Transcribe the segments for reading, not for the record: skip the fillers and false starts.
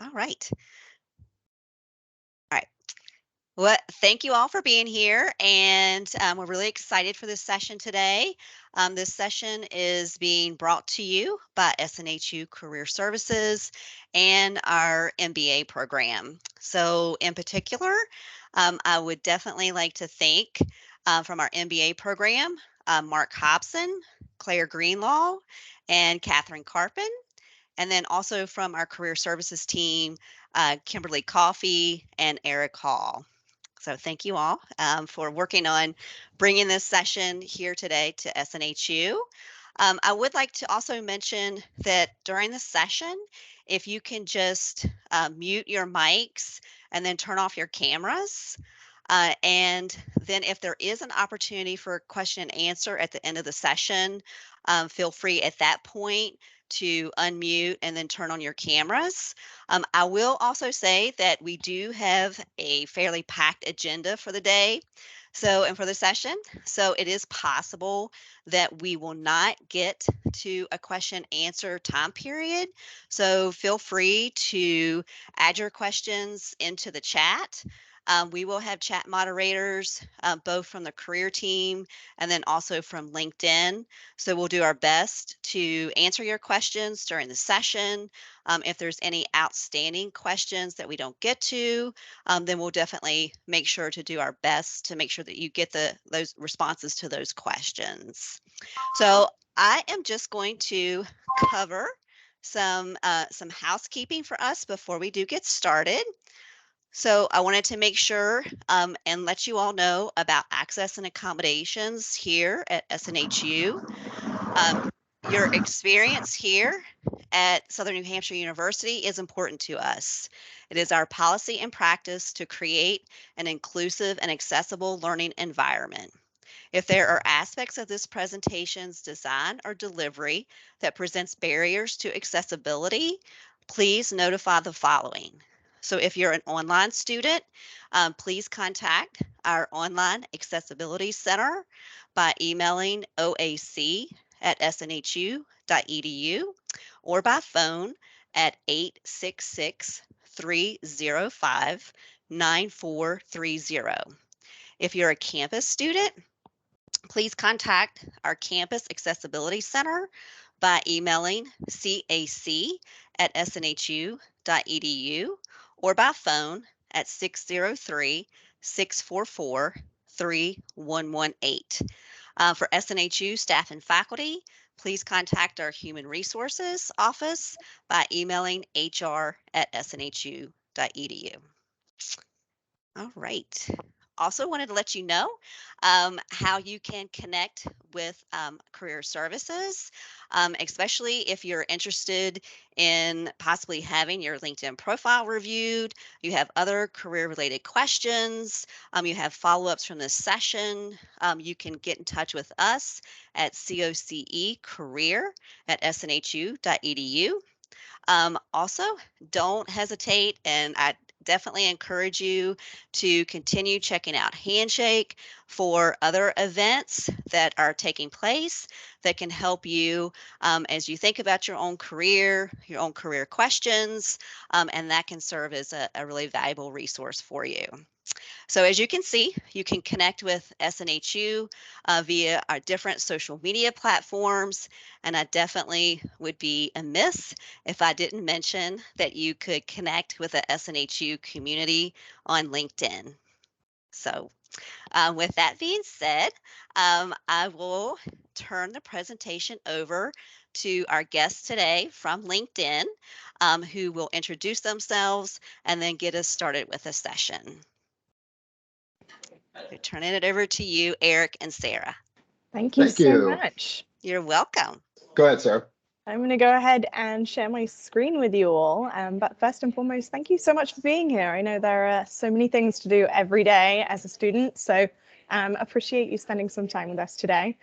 All right. All right. Well, thank you all for being here, and we're really excited for this session today. This session is being brought to you by SNHU Career Services and our MBA program. So in particular, I would definitely like to thank from our MBA program, Mark Hobson, Claire Greenlaw, and Catherine Carpin. And then also from our Career Services team, Kimberly Coffey and Eric Hall. So thank you all for working on bringing this session here today to SNHU. I would like to also mention that during the session, if you can just mute your mics and then turn off your cameras. And then if there is an opportunity for a question and answer at the end of the session, feel free at that point to unmute and then turn on your cameras. I will also say that we do have a fairly packed agenda for the day. And for the session, so it is possible that we will not get to a question answer time period. So feel free to add your questions into the chat. We will have chat moderators, both from the career team and then also from LinkedIn. So we'll do our best to answer your questions during the session. If there's any outstanding questions that we don't get to, then we'll definitely make sure to do our best to make sure that you get those responses to those questions. So I am just going to cover some housekeeping for us before we do get started. So I wanted to make sure and let you all know about access and accommodations here at SNHU. Your experience here at Southern New Hampshire University is important to us. It is our policy and practice to create an inclusive and accessible learning environment. If there are aspects of this presentation's design or delivery that presents barriers to accessibility, please notify the following. So if you're an online student, please contact our Online Accessibility Center by emailing oac@snhu.edu or by phone at 866-305-9430. If you're a campus student, please contact our Campus Accessibility Center by emailing cac@snhu.edu or by phone at 603-644-3118. For SNHU staff and faculty, please contact our Human Resources Office by emailing hr@snhu.edu. All right. Also wanted to let you know how you can connect with Career Services, especially if you're interested in possibly having your LinkedIn profile reviewed, you have other career-related questions, you have follow-ups from this session, you can get in touch with us at cocecareer@snhu.edu. Also, don't hesitate, and I definitely encourage you to continue checking out Handshake for other events that are taking place that can help you as you think about your own career questions, and that can serve as a really valuable resource for you. So as you can see, you can connect with SNHU via our different social media platforms, and I definitely would be amiss if I didn't mention that you could connect with the SNHU community on LinkedIn. So with that being said, I will turn the presentation over to our guests today from LinkedIn, who will introduce themselves and then get us started with a session. Turning it over to you, Eric and Sarah. Thank you so much. You're welcome. Go ahead, Sarah. I'm going to go ahead and share my screen with you all. But first and foremost, thank you so much for being here. I know there are so many things to do every day as a student, so appreciate you spending some time with us today.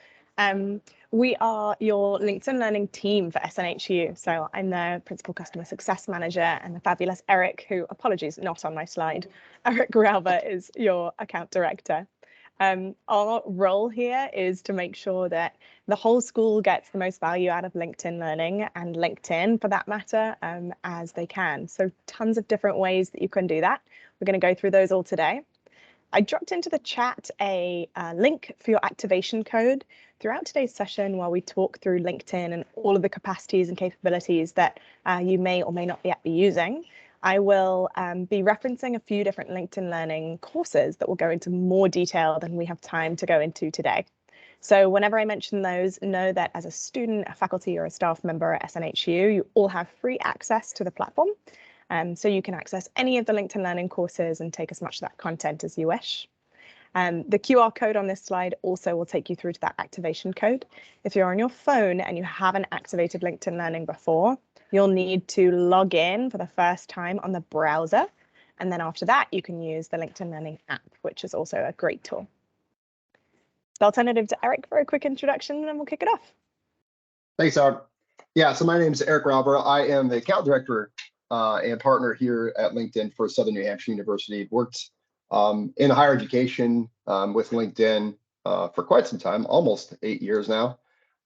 We are your LinkedIn Learning team for SNHU. So I'm the Principal Customer Success Manager, and the fabulous Eric, who, apologies, not on my slide, Eric Rauber is your Account Director. Our role here is to make sure that the whole school gets the most value out of LinkedIn Learning and LinkedIn for that matter as they can. So tons of different ways that you can do that. We're going to go through those all today. I dropped into the chat a link for your activation code throughout today's session while we talk through LinkedIn and all of the capacities and capabilities that you may or may not yet be using. I will be referencing a few different LinkedIn Learning courses that will go into more detail than we have time to go into today. So whenever I mention those, know that as a student, a faculty, or a staff member at SNHU, you all have free access to the platform. So you can access any of the LinkedIn Learning courses and take as much of that content as you wish. The QR code on this slide also will take you through to that activation code. If you're on your phone and you haven't activated LinkedIn Learning before, you'll need to log in for the first time on the browser. And then after that, you can use the LinkedIn Learning app, which is also a great tool. So I'll turn it over to Eric for a quick introduction and then we'll kick it off. Thanks, Howard. Yeah, so my name is Eric Rauber. I am the account director and partner here at LinkedIn for Southern New Hampshire University. Worked in higher education with LinkedIn for quite some time, almost 8 years now.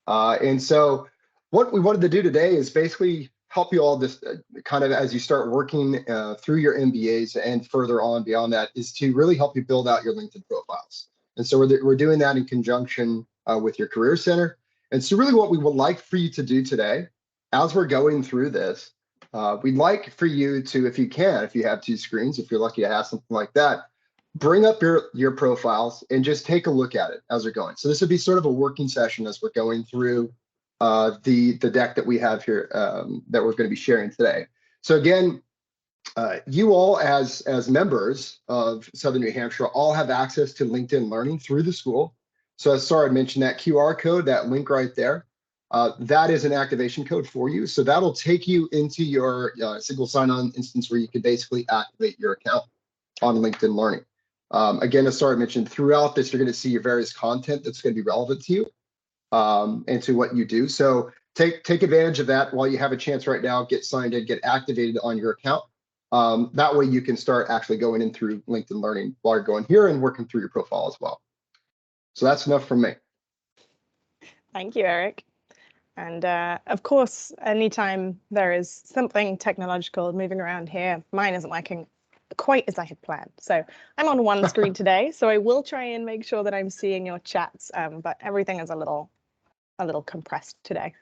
And so what we wanted to do today is basically help you all this kind of as you start working through your MBAs and further on beyond that is to really help you build out your LinkedIn profiles. And so we're doing that in conjunction with your Career Center. And so really what we would like for you to do today, as we're going through this, we'd like for you to, if you can, if you have two screens, if you're lucky to have something like that, bring up your profiles and just take a look at it as we're going. So this would be sort of a working session as we're going through the deck that we have here that we're going to be sharing today. So again, you all as members of Southern New Hampshire all have access to LinkedIn Learning through the school. So as Sarah mentioned, that QR code, that link right there, that is an activation code for you. So that'll take you into your single sign-on instance where you can basically activate your account on LinkedIn Learning. Again, as Sarah mentioned, throughout this, you're going to see your various content that's going to be relevant to you and to what you do. So take advantage of that while you have a chance right now. Get signed in, get activated on your account. That way you can start actually going in through LinkedIn Learning while you're going here and working through your profile as well. So that's enough from me. Thank you, Eric. And of course, anytime there is something technological moving around here, mine isn't working quite as I had planned. So I'm on one screen today, so I will try and make sure that I'm seeing your chats, but everything is a little compressed today.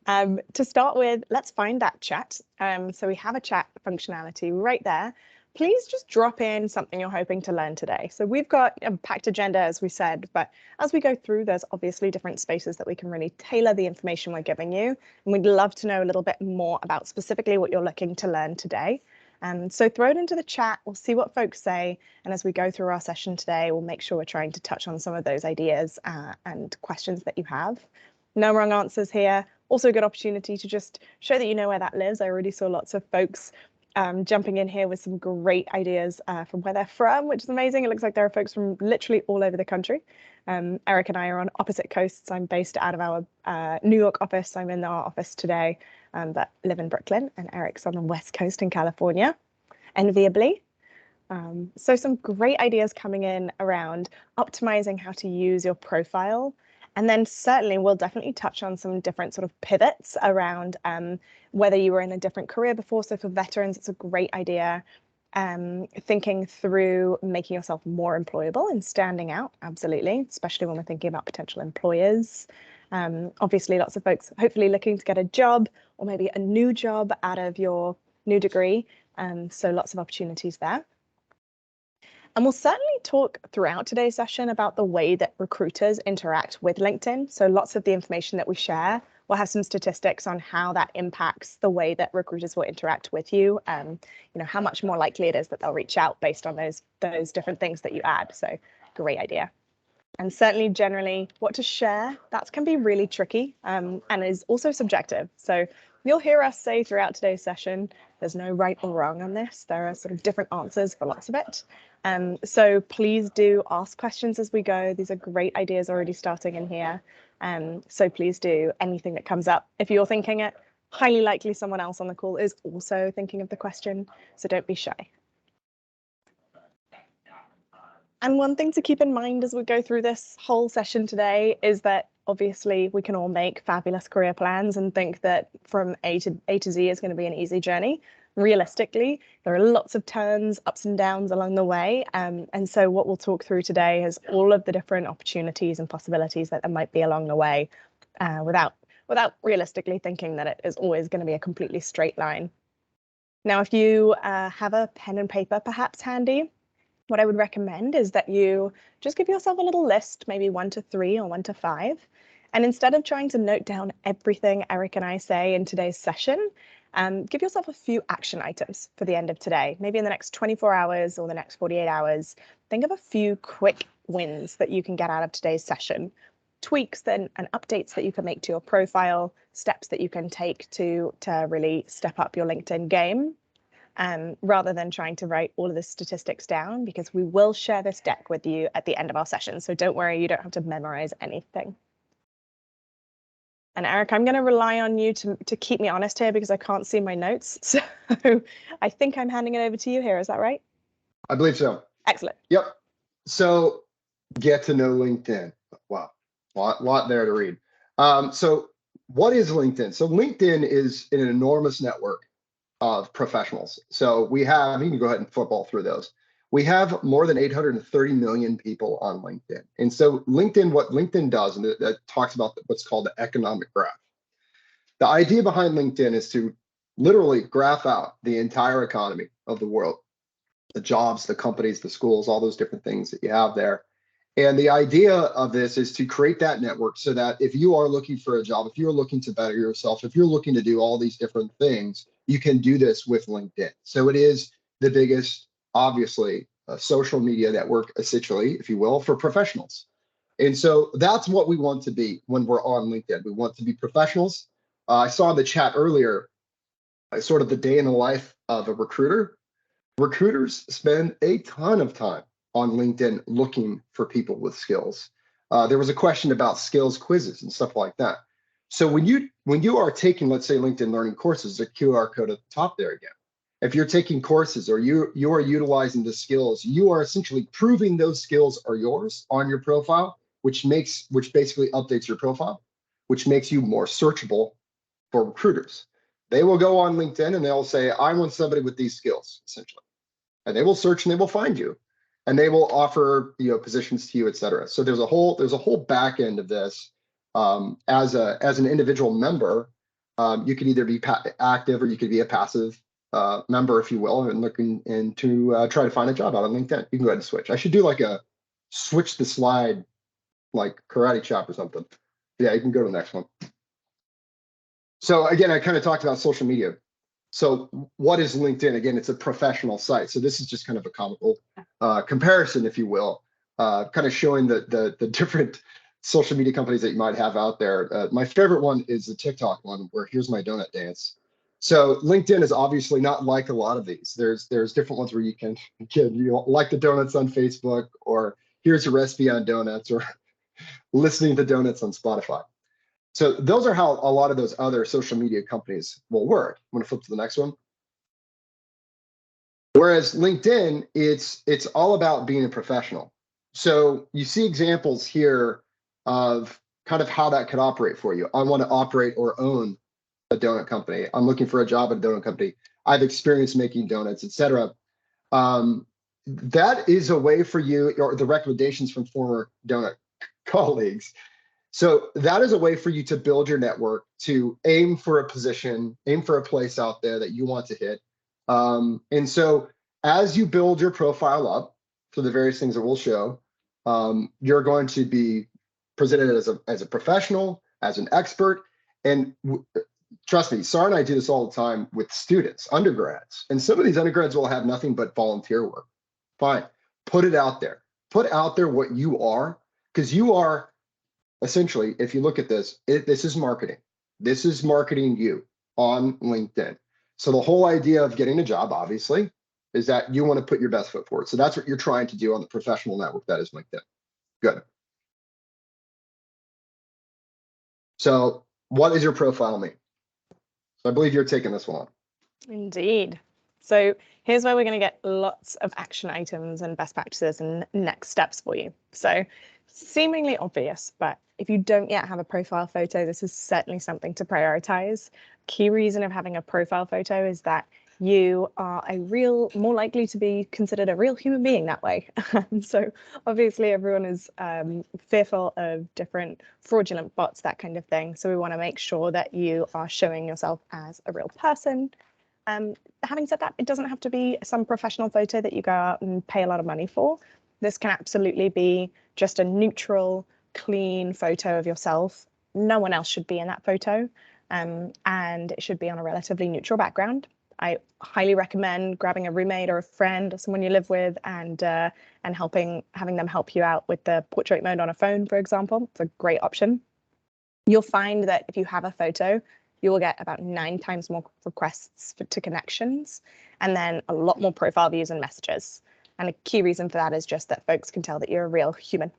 To start with, let's find that chat. So we have a chat functionality right there. Please just drop in something you're hoping to learn today. So we've got a packed agenda, as we said, but as we go through, there's obviously different spaces that we can really tailor the information we're giving you. And we'd love to know a little bit more about specifically what you're looking to learn today. So throw it into the chat, we'll see what folks say. And as we go through our session today, we'll make sure we're trying to touch on some of those ideas and questions that you have. No wrong answers here. Also a good opportunity to just show that you know where that lives. I already saw lots of folks jumping in here with some great ideas from where they're from, which is amazing. It looks like there are folks from literally all over the country. Eric and I are on opposite coasts. I'm based out of our New York office. I'm in our office today, but live in Brooklyn, and Eric's on the West Coast in California, enviably. So some great ideas coming in around optimizing how to use your profile. And then certainly we'll definitely touch on some different sort of pivots around whether you were in a different career before. So for veterans, it's a great idea. Thinking through making yourself more employable and standing out, absolutely, especially when we're thinking about potential employers. Obviously, lots of folks hopefully looking to get a job or maybe a new job out of your new degree. So lots of opportunities there. And we'll certainly talk throughout today's session about the way that recruiters interact with LinkedIn. So lots of the information that we share, we'll have some statistics on how that impacts the way that recruiters will interact with you. How much more likely it is that they'll reach out based on those different things that you add. So great idea. And certainly generally what to share, that can be really tricky and is also subjective. So you'll hear us say throughout today's session, there's no right or wrong on this. There are sort of different answers for lots of it. So please do ask questions as we go. These are great ideas already starting in here. So please do anything that comes up. If you're thinking it, highly likely someone else on the call is also thinking of the question. So don't be shy. And one thing to keep in mind as we go through this whole session today is that obviously we can all make fabulous career plans and think that from A to Z is going to be an easy journey. Realistically, there are lots of turns, ups and downs along the way. And so what we'll talk through today is all of the different opportunities and possibilities that there might be along the way, without realistically thinking that it is always going to be a completely straight line. Now, if you have a pen and paper perhaps handy, what I would recommend is that you just give yourself a little list, maybe 1 to 3 or 1 to 5. And instead of trying to note down everything Eric and I say in today's session, give yourself a few action items for the end of today. Maybe in the next 24 hours or the next 48 hours, think of a few quick wins that you can get out of today's session. Tweaks and updates that you can make to your profile, steps that you can take to really step up your LinkedIn game. Rather than trying to write all of the statistics down, because we will share this deck with you at the end of our session. So don't worry, you don't have to memorize anything. And Eric, I'm going to rely on you to keep me honest here because I can't see my notes. So I think I'm handing it over to you here. Is that right? I believe so. Excellent. Yep. So get to know LinkedIn. Wow, lot there to read. So what is LinkedIn? So LinkedIn is an enormous network of professionals. So we have, you can go ahead and football through those. We have more than 830 million people on LinkedIn. And so LinkedIn, what LinkedIn does, and it talks about what's called the economic graph. The idea behind LinkedIn is to literally graph out the entire economy of the world, the jobs, the companies, the schools, all those different things that you have there. And the idea of this is to create that network so that if you are looking for a job, if you're looking to better yourself, if you're looking to do all these different things, you can do this with LinkedIn. So it is the biggest, obviously, social media network, essentially, if you will, for professionals. And so that's what we want to be when we're on LinkedIn. We want to be professionals. I saw in the chat earlier, sort of the day in the life of a recruiter. Recruiters spend a ton of time on LinkedIn looking for people with skills. There was a question about skills quizzes and stuff like that. So when you are taking, let's say, LinkedIn learning courses, the QR code at the top there again. If you're taking courses or you are utilizing the skills, you are essentially proving those skills are yours on your profile, which basically updates your profile, which makes you more searchable for recruiters. They will go on LinkedIn and they'll say, I want somebody with these skills, essentially. And they will search and they will find you. And they will offer positions to you, et cetera. So there's a whole back end of this. As an individual member, you could either be active or you could be a passive member, if you will, and looking into try to find a job out on LinkedIn. You can go ahead and switch. I should do like a switch the slide, like karate chop or something. Yeah, you can go to the next one. So again, I kind of talked about social media. So what is LinkedIn? Again, it's a professional site. So this is just kind of a comical comparison, if you will, kind of showing the different social media companies that you might have out there. My favorite one is the TikTok one, where here's my donut dance. So LinkedIn is obviously not like a lot of these. There's different ones where you can like the donuts on Facebook, or here's a recipe on donuts, or listening to donuts on Spotify. So those are how a lot of those other social media companies will work. I'm going to flip to the next one. Whereas LinkedIn, it's all about being a professional. So you see examples here of kind of how that could operate for you. I want to operate or own a donut company. I'm looking for a job at a donut company. I've experienced making donuts, etc. That is a way for you, or the recommendations from former donut colleagues. So that is a way for you to build your network, to aim for a position, aim for a place out there that you want to hit. And so as you build your profile up for the various things that we'll show, you're going to be presented as a professional, as an expert. And trust me, Sarah and I do this all the time with students, undergrads. And some of these undergrads will have nothing but volunteer work. Fine, put it out there. Put out there what you are, because you are, essentially, if you look at this, this is marketing. This is marketing you on LinkedIn. So the whole idea of getting a job, obviously, is that you want to put your best foot forward. So that's what you're trying to do on the professional network that is LinkedIn. Good. So what does your profile mean? So I believe you're taking this one on. Indeed. So here's where we're going to get lots of action items and best practices and next steps for you. So seemingly obvious, but if you don't yet have a profile photo, this is certainly something to prioritize. Key reason of having a profile photo is that you are more likely to be considered a real human being that way. So obviously everyone is fearful of different fraudulent bots, that kind of thing. So we want to make sure that you are showing yourself as a real person. Having said that, it doesn't have to be some professional photo that you go out and pay a lot of money for. This can absolutely be just a neutral, clean photo of yourself. No one else should be in that photo, and it should be on a relatively neutral background. I highly recommend grabbing a roommate or a friend or someone you live with and having them help you out with the portrait mode on a phone, for example. It's a great option. You'll find that if you have a photo, you will get about 9 times more requests to connections, and then a lot more profile views and messages. And a key reason for that is just that folks can tell that you're a real human.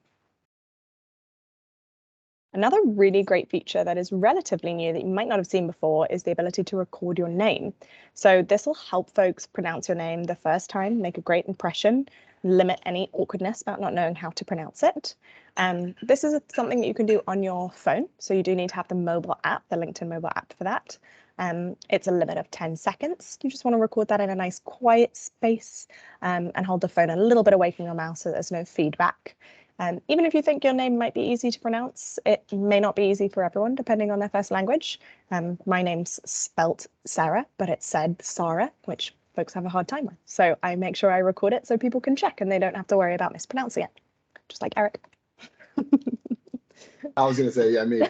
Another really great feature that is relatively new that you might not have seen before is the ability to record your name. So this will help folks pronounce your name the first time, make a great impression, limit any awkwardness about not knowing how to pronounce it. This is something that you can do on your phone. So you do need to have the mobile app, the LinkedIn mobile app for that. It's a limit of 10 seconds. You just want to record that in a nice quiet space and hold the phone a little bit away from your mouth so there's no feedback. Even if you think your name might be easy to pronounce, it may not be easy for everyone, depending on their first language. My name's spelt Sarah, but it's said Sarah, which folks have a hard time with. So I make sure I record it so people can check and they don't have to worry about mispronouncing it, just like Eric. I was going to say, yeah, me.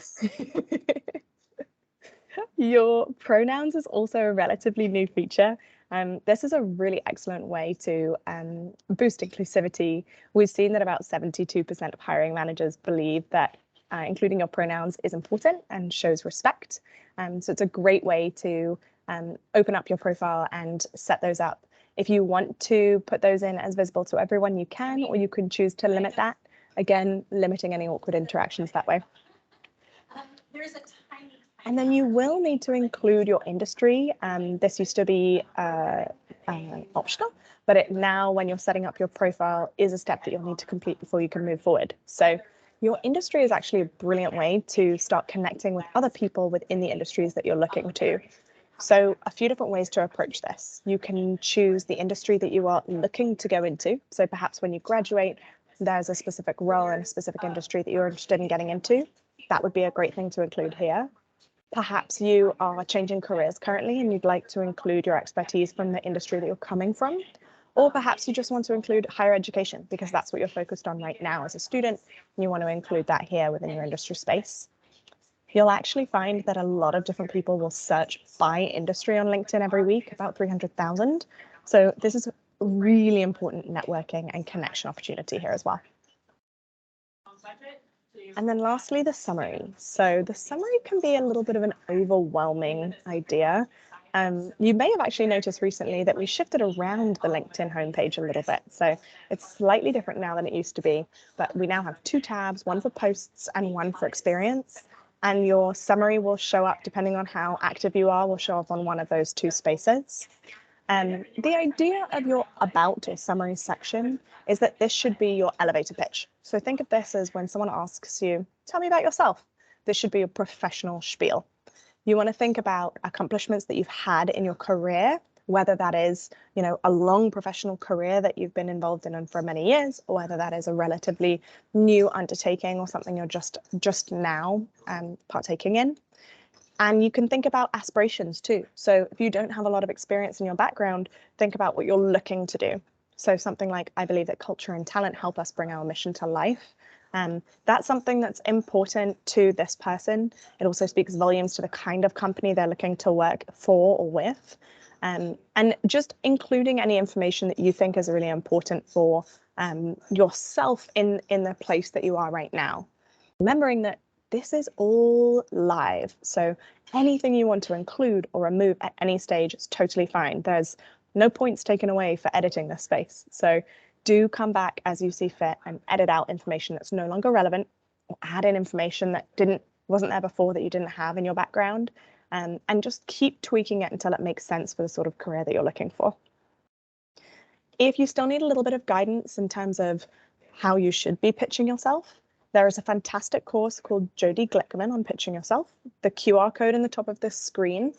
Your pronouns is also a relatively new feature. This is a really excellent way to boost inclusivity. We've seen that about 72% of hiring managers believe that including your pronouns is important and shows respect. So it's a great way to open up your profile and set those up. If you want to put those in as visible to everyone, you can, or you can choose to limit that. Again, limiting any awkward interactions that way. And then you will need to include your industry. This used to be optional, but now when you're setting up your profile is a step that you'll need to complete before you can move forward. So your industry is actually a brilliant way to start connecting with other people within the industries that you're looking to. So a few different ways to approach this. You can choose the industry that you are looking to go into. So perhaps when you graduate, there's a specific role in a specific industry that you're interested in getting into. That would be a great thing to include here. Perhaps you are changing careers currently and you'd like to include your expertise from the industry that you're coming from. Or perhaps you just want to include higher education because that's what you're focused on right now as a student, and you want to include that here within your industry space. You'll actually find that a lot of different people will search by industry on LinkedIn every week, about 300,000. So this is a really important networking and connection opportunity here as well. And then lastly, the summary. So the summary can be a little bit of an overwhelming idea. You may have actually noticed recently that we shifted around the LinkedIn homepage a little bit. So it's slightly different now than it used to be, but we now have 2 tabs, one for posts and one for experience. And your summary will show up, depending on how active you are, will show up on one of those 2 spaces. The idea of your about or summary section is that this should be your elevator pitch. So think of this as when someone asks you, tell me about yourself. This should be a professional spiel. You want to think about accomplishments that you've had in your career, whether that is, a long professional career that you've been involved in for many years, or whether that is a relatively new undertaking or something you're just now partaking in. And you can think about aspirations too. So if you don't have a lot of experience in your background, think about what you're looking to do. So something like, I believe that culture and talent help us bring our mission to life. That's something that's important to this person. It also speaks volumes to the kind of company they're looking to work for or with. And just including any information that you think is really important for yourself in the place that you are right now. Remembering that this is all live, so anything you want to include or remove at any stage is totally fine. There's no points taken away for editing this space. So do come back as you see fit and edit out information that's no longer relevant, or add in information that wasn't there before that you didn't have in your background, and just keep tweaking it until it makes sense for the sort of career that you're looking for. If you still need a little bit of guidance in terms of how you should be pitching yourself, there is a fantastic course called Jody Glickman on pitching yourself. The QR code in the top of this screen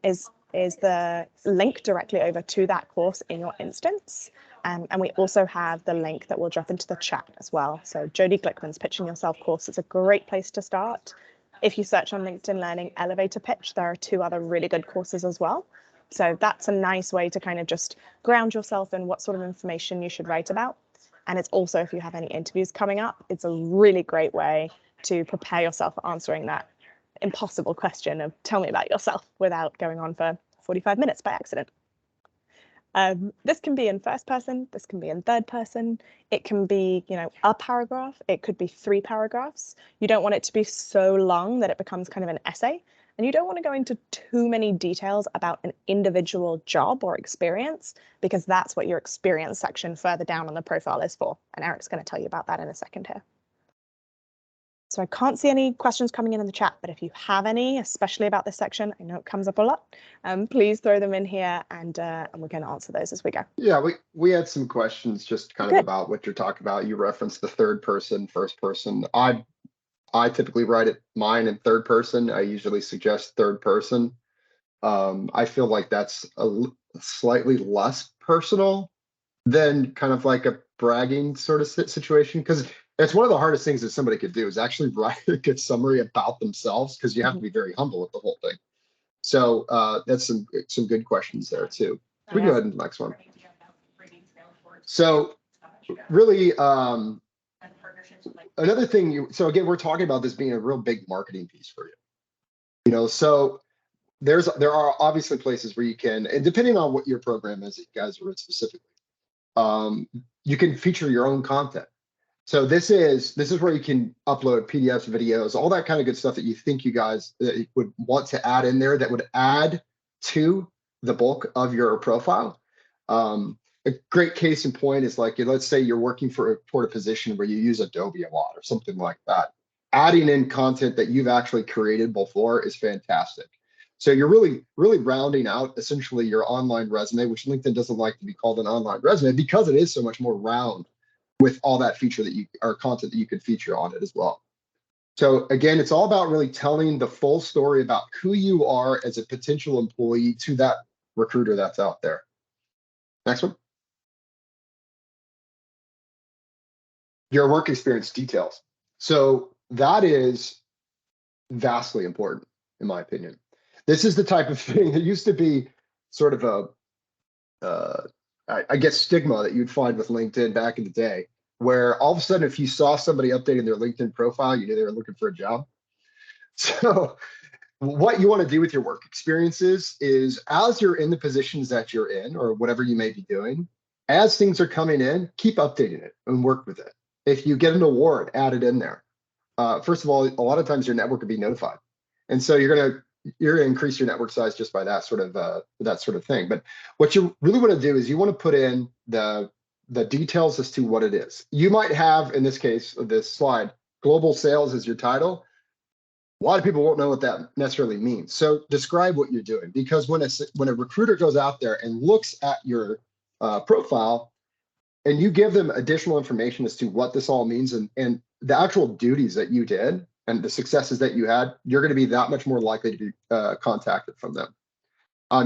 is the link directly over to that course in your instance. And we also have the link that will drop into the chat as well. So Jody Glickman's Pitching Yourself course is a great place to start. If you search on LinkedIn Learning Elevator Pitch, there are 2 other really good courses as well. So that's a nice way to kind of just ground yourself in what sort of information you should write about. And it's also, if you have any interviews coming up, it's a really great way to prepare yourself for answering that impossible question of tell me about yourself without going on for 45 minutes by accident. This can be in first person, this can be in third person, it can be, a paragraph, it could be 3 paragraphs. You don't want it to be so long that it becomes kind of an essay, and you don't want to go into too many details about an individual job or experience, because that's what your experience section further down on the profile is for. And Eric's going to tell you about that in a second here. So I can't see any questions coming in the chat, but if you have any, especially about this section, I know it comes up a lot, please throw them in here, and we're going to answer those as we go. Yeah, we had some questions just kind of about what you're talking about. You referenced the third person, first person. I typically write mine in third person. I usually suggest third person. I feel like that's slightly less personal than kind of like a bragging sort of situation, because it's one of the hardest things that somebody could do is actually write a good summary about themselves, because you have to be very humble with the whole thing. So that's some good questions there too. We can go ahead and next one. So really, another thing, so again, we're talking about this being a real big marketing piece for you. So there are obviously places where you can, and depending on what your program is that you guys are in specifically, you can feature your own content. So this is where you can upload PDFs, videos, all that kind of good stuff that you think you guys would want to add in there that would add to the bulk of your profile. A great case in point is like, let's say you're working for a position where you use Adobe a lot or something like that. Adding in content that you've actually created before is fantastic. So you're really, really rounding out essentially your online resume, which LinkedIn doesn't like to be called an online resume because it is so much more round with all that feature or content that you could feature on it as well. So again, it's all about really telling the full story about who you are as a potential employee to that recruiter that's out there. Next one. Your work experience details. So that is vastly important, in my opinion. This is the type of thing that used to be sort of I guess, stigma that you'd find with LinkedIn back in the day, where all of a sudden, if you saw somebody updating their LinkedIn profile, you knew they were looking for a job. So what you want to do with your work experiences is, as you're in the positions that you're in or whatever you may be doing, as things are coming in, keep updating it and work with it. If you get an award, add it in there. First of all, a lot of times your network will be notified. And so you're going to increase your network size just by that sort of thing. But what you really want to do is you want to put in the details as to what it is. You might have, in this case of this slide, global sales as your title. A lot of people won't know what that necessarily means. So describe what you're doing, because when a recruiter goes out there and looks at your profile and you give them additional information as to what this all means and the actual duties that you did and the successes that you had, you're going to be that much more likely to be contacted from them.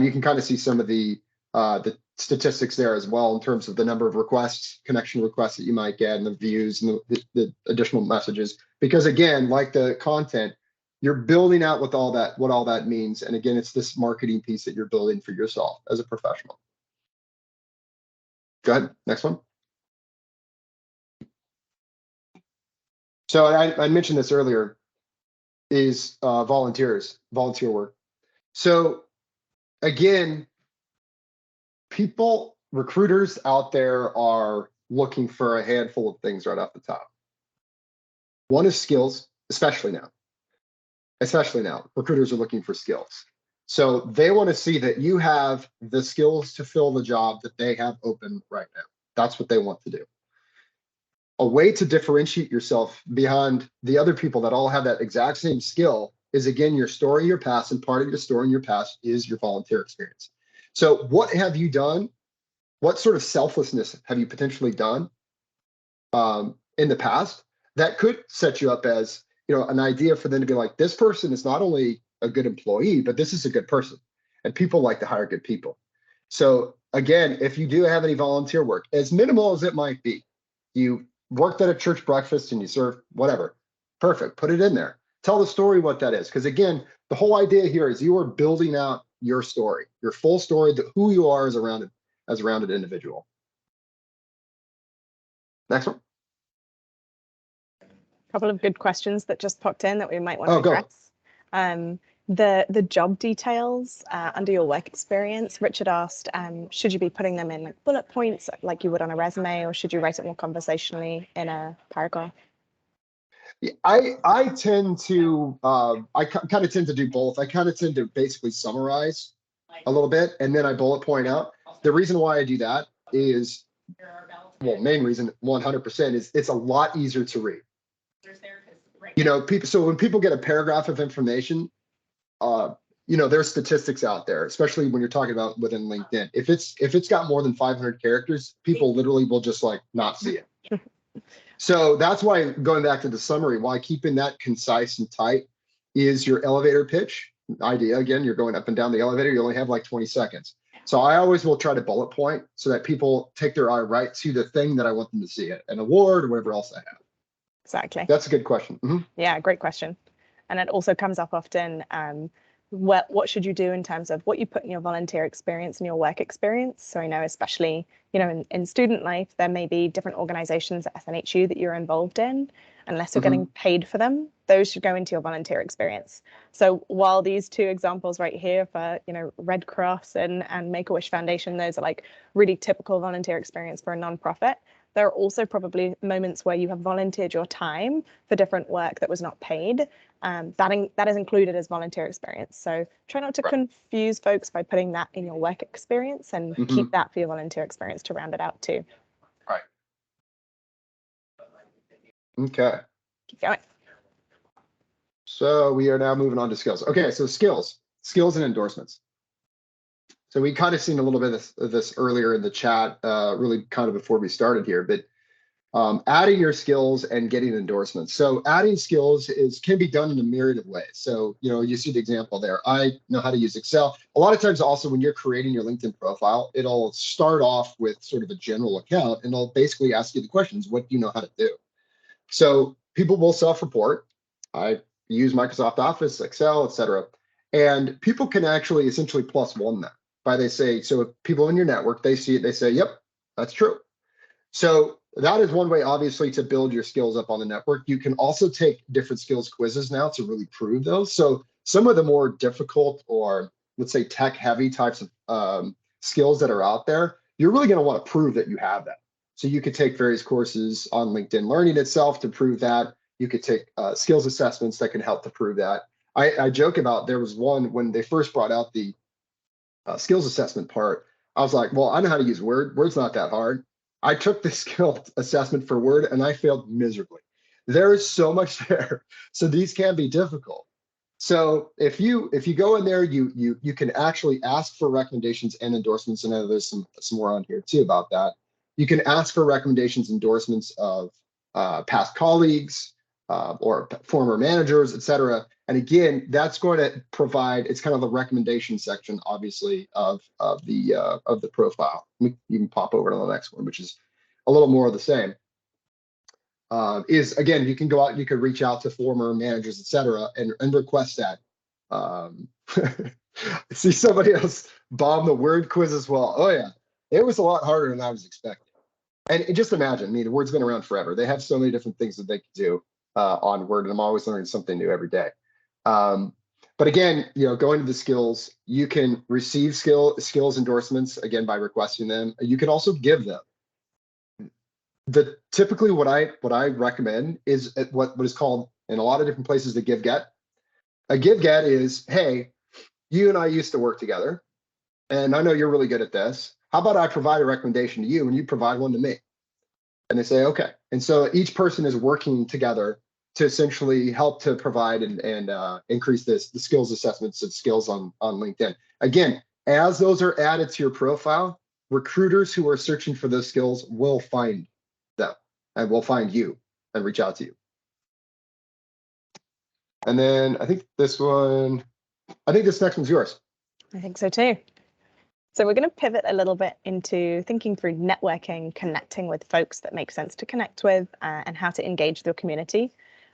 You can kind of see some of the statistics there as well in terms of the number of requests, connection requests that you might get, and the views and the additional messages. Because again, like the content, you're building out what all that means. And again, it's this marketing piece that you're building for yourself as a professional. Go ahead, next one. So I mentioned this earlier, is volunteer work. So again, recruiters out there are looking for a handful of things right off the top. One is skills, especially now. Recruiters are looking for skills. So they want to see that you have the skills to fill the job that they have open right now. That's what they want to do. A way to differentiate yourself beyond the other people that all have that exact same skill is, again, your story, your past, and part of your story and your past is your volunteer experience. So what have you done what sort of selflessness have you potentially done in the past that could set you up as, an idea for them to be like, this person is not only a good employee, but this is a good person. And people like to hire good people. So again, if you do have any volunteer work, as minimal as it might be, you worked at a church breakfast and you serve whatever, perfect, put it in there. Tell the story what that is. Because again, the whole idea here is you are building out your story, your full story, who you are as a rounded individual. Next one. A couple of good questions that just popped in that we might want to go. address. The job details under your work experience, Richard asked, should you be putting them in like bullet points like you would on a resume, or should you write it more conversationally in a paragraph? I tend to I kind of tend to do both. I kind of tend to basically summarize a little bit and then I bullet point out. The reason why I do that is, well, main reason 100% is it's a lot easier to read. People. So when people get a paragraph of information, there's statistics out there, especially when you're talking about within LinkedIn. If it's got more than 500 characters, people literally will just like not see it. So that's why, going back to the summary, why keeping that concise and tight is your elevator pitch idea. Again, you're going up and down the elevator, you only have like 20 seconds. So I always will try to bullet point so that people take their eye right to the thing that I want them to see, it, an award or whatever else I have. Exactly. That's a good question. Mm-hmm. Yeah, great question. And it also comes up often. What should you do in terms of what you put in your volunteer experience and your work experience? So I know, especially, in student life, there may be different organizations at SNHU that you're involved in. Unless you're getting paid for them, those should go into your volunteer experience. So while these two examples right here for, Red Cross and Make-A-Wish Foundation, those are like really typical volunteer experience for a nonprofit, there are also probably moments where you have volunteered your time for different work that was not paid. That is included as volunteer experience. So try not to confuse folks by putting that in your work experience, and keep that for your volunteer experience to round it out too. Right. Okay. Keep going. So we are now moving on to skills. Okay, so skills and endorsements. So we kind of seen a little bit of this earlier in the chat, really kind of before we started here, but adding your skills and getting endorsements. So adding skills can be done in a myriad of ways. So, you see the example there. I know how to use Excel. A lot of times also when you're creating your LinkedIn profile, it'll start off with sort of a general account and it'll basically ask you the questions, what do you know how to do? So people will self-report. I use Microsoft Office, Excel, etc. And people can actually essentially +1 that by they say, so if people in your network, they see it, they say, yep, that's true. So that is one way, obviously, to build your skills up on the network. You can also take different skills quizzes now to really prove those. So some of the more difficult, or let's say tech heavy types of skills that are out there, you're really going to want to prove that you have that. So you could take various courses on LinkedIn Learning itself to prove that. You could take skills assessments that can help to prove that. I joke about, there was one when they first brought out the skills assessment part. I was like, well, I know how to use Word. Word's not that hard. I took the skill assessment for Word and I failed miserably. There is so much there. So these can be difficult. So if you go in there, you can actually ask for recommendations and endorsements. And I know there's some more on here too about that. You can ask for recommendations, endorsements of past colleagues or former managers, etc. And again, that's going to provide, it's kind of the recommendation section, obviously, of the profile. You can pop over to the next one, which is a little more of the same. Is again, you can go out, you could reach out to former managers, etc., and request that. I see somebody else bomb the word quiz as well. Oh yeah, it was a lot harder than I was expecting. And just imagine, I mean, the Word's been around forever. They have so many different things that they can do on Word, and I'm always learning something new every day. But again, going to the skills, you can receive skills endorsements, again, by requesting them. You can also give them. Typically what I recommend is what is called in a lot of different places the give get. A give get is, hey, you and I used to work together, and I know you're really good at this. How about I provide a recommendation to you and you provide one to me? And they say, okay. And so each person is working together to essentially help to provide and increase the skills assessments of skills on LinkedIn. Again, as those are added to your profile, recruiters who are searching for those skills will find them and will find you and reach out to you. And then I think this next one's yours. I think so too. So we're going to pivot a little bit into thinking through networking, connecting with folks that make sense to connect with, and how to engage the community.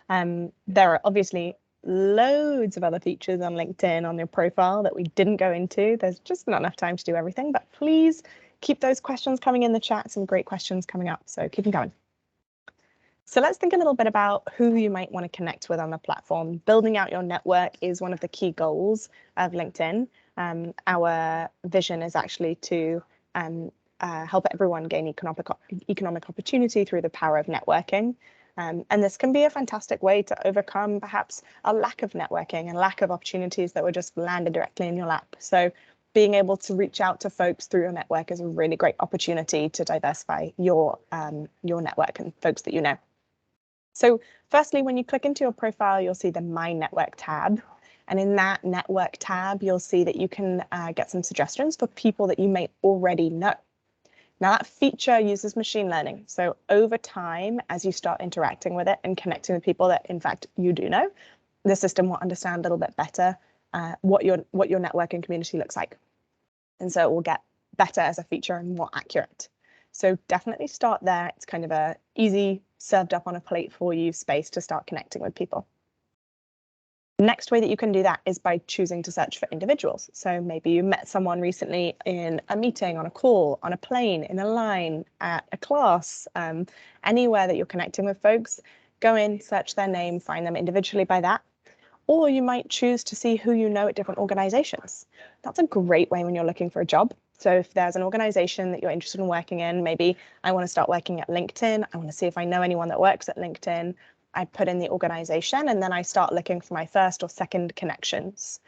There are obviously loads of other features on LinkedIn on your profile that we didn't go into. There's just not enough time to do everything, but please keep those questions coming in the chat. Some great questions coming up, so keep them going. So let's think a little bit about who you might want to connect with on the platform. Building out your network is one of the key goals of LinkedIn. Our vision is actually to help everyone gain economic opportunity through the power of networking. And this can be a fantastic way to overcome perhaps a lack of networking and lack of opportunities that were just landed directly in your lap. So being able to reach out to folks through your network is a really great opportunity to diversify your network and folks that you know. So firstly, when you click into your profile, you'll see the My Network tab. And in that network tab, you'll see that you can get some suggestions for people that you may already know. Now that feature uses machine learning. So over time, as you start interacting with it and connecting with people that in fact you do know, the system will understand a little bit better what your networking community looks like. And so it will get better as a feature and more accurate. So definitely start there. It's kind of a easy, served up on a plate for you space to start connecting with people. Next way that you can do that is by choosing to search for individuals. So maybe you met someone recently in a meeting, on a call, on a plane, in a line, at a class, anywhere that you're connecting with folks, go in, search their name, find them individually by that. Or you might choose to see who you know at different organizations. That's a great way when you're looking for a job. So if there's an organization that you're interested in working in, maybe I want to start working at LinkedIn, I want to see if I know anyone that works at LinkedIn, I put in the organization and then I start looking for my first or second connections.